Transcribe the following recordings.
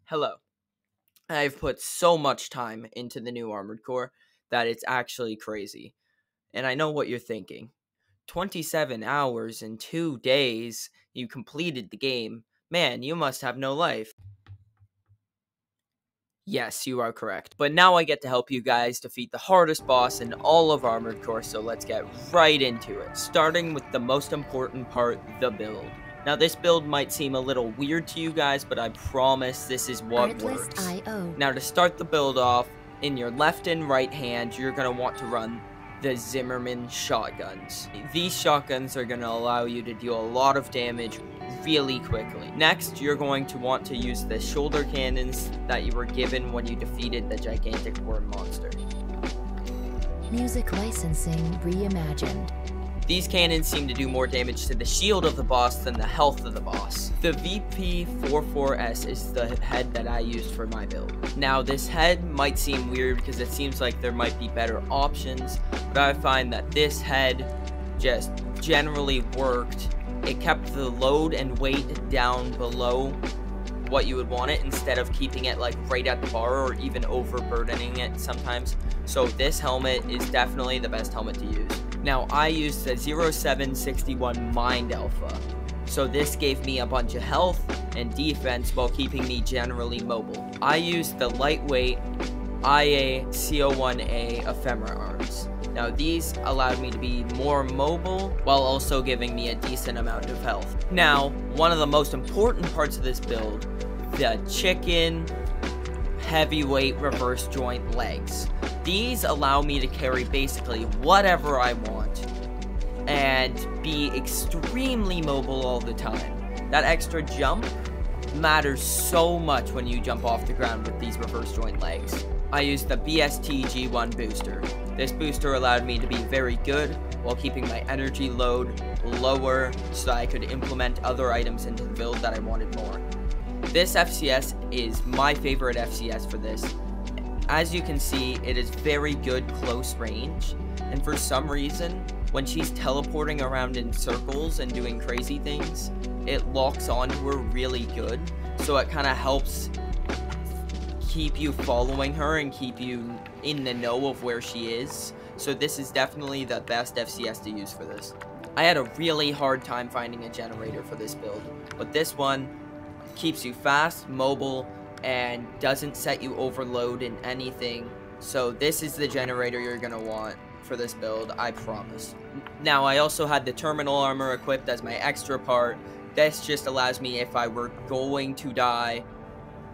Hello. I've put so much time into the new Armored Core that it's actually crazy. And I know what you're thinking. 27 hours in 2 days, you completed the game. Man, you must have no life. Yes, you are correct. But now I get to help you guys defeat the hardest boss in all of Armored Core, so let's get right into it. Starting with the most important part, the build. Now this build might seem a little weird to you guys, but I promise this is what works. Now to start the build off, in your left and right hand, you're going to want to run the Zimmerman shotguns. These shotguns are going to allow you to deal a lot of damage really quickly. Next, you're going to want to use the shoulder cannons that you were given when you defeated the gigantic worm monster. Music licensing reimagined. These cannons seem to do more damage to the shield of the boss than the health of the boss. The VP44S is the head that I used for my build. Now, this head might seem weird because it seems like there might be better options, but I find that this head just generally worked. It kept the load and weight down below what you would want it instead of keeping it like right at the bar or even overburdening it sometimes. So this helmet is definitely the best helmet to use. Now I used the 0761 Mind Alpha. So this gave me a bunch of health and defense while keeping me generally mobile. I used the lightweight IA CO1A ephemera arms. Now these allowed me to be more mobile while also giving me a decent amount of health. Now, one of the most important parts of this build, the chicken heavyweight reverse joint legs. These allow me to carry basically whatever I want and be extremely mobile all the time. That extra jump matters so much when you jump off the ground with these reverse joint legs. I used the BST G1 booster. This booster allowed me to be very good while keeping my energy load lower so that I could implement other items into the build that I wanted more. This FCS is my favorite FCS for this. As you can see, it is very good close range, and for some reason, when she's teleporting around in circles and doing crazy things, it locks onto her really good, so it kind of helps keep you following her and keep you in the know of where she is. So this is definitely the best FCS to use for this. I had a really hard time finding a generator for this build, but this one keeps you fast, mobile, and doesn't set you overload in anything. So this is the generator you're gonna want for this build, I promise. Now I also had the terminal armor equipped as my extra part. This just allows me, if I were going to die,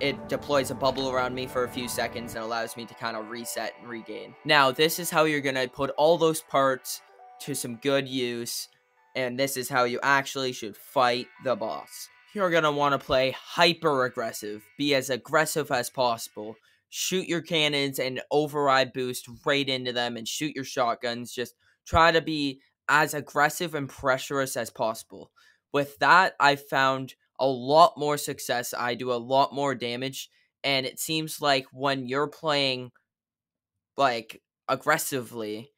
it deploys a bubble around me for a few seconds and allows me to kind of reset and regain. Now, this is how you're going to put all those parts to some good use, and this is how you actually should fight the boss. You're going to want to play hyper aggressive. Be as aggressive as possible. Shoot your cannons and override boost right into them and shoot your shotguns. Just try to be as aggressive and pressurous as possible. With that, I found a lot more success. I do a lot more damage, and it seems like when you're playing like aggressively,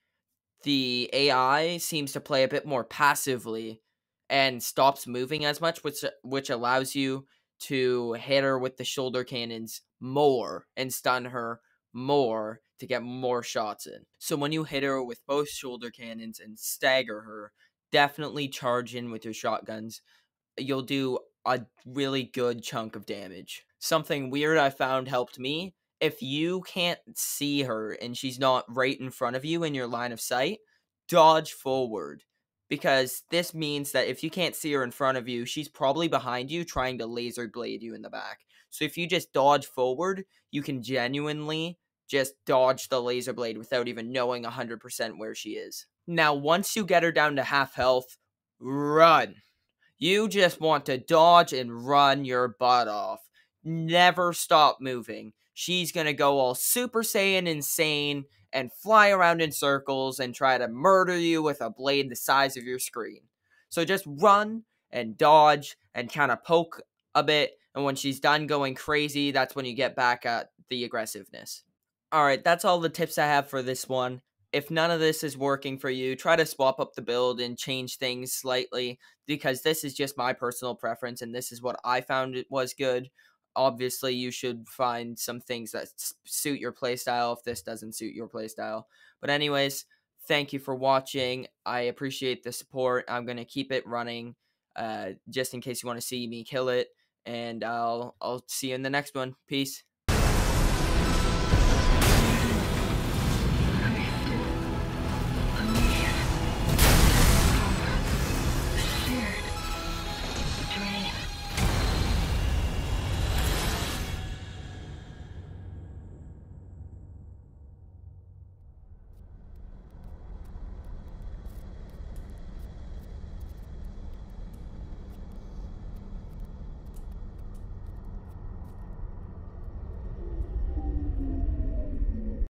the AI seems to play a bit more passively and stops moving as much, which allows you to hit her with the shoulder cannons more and stun her more to get more shots in. So when you hit her with both shoulder cannons and stagger her, definitely charge in with your shotguns. You'll do a really good chunk of damage. Something weird I found helped me. If you can't see her and she's not right in front of you in your line of sight, dodge forward. Because this means that if you can't see her in front of you, she's probably behind you trying to laser blade you in the back. So if you just dodge forward, you can genuinely just dodge the laser blade without even knowing 100% where she is. Now, once you get her down to half health, run. You just want to dodge and run your butt off. Never stop moving. She's gonna go all Super Saiyan insane and fly around in circles and try to murder you with a blade the size of your screen. So just run and dodge and kind of poke a bit, and when she's done going crazy, that's when you get back at the aggressiveness. Alright, that's all the tips I have for this one. If none of this is working for you, try to swap up the build and change things slightly, because this is just my personal preference and this is what I found it was good. obviously you should find some things that suit your playstyle if this doesn't suit your playstyle. But anyways, thank you for watching. I appreciate the support. I'm going to keep it running just in case you want to see me kill it. And I'll see you in the next one. Peace.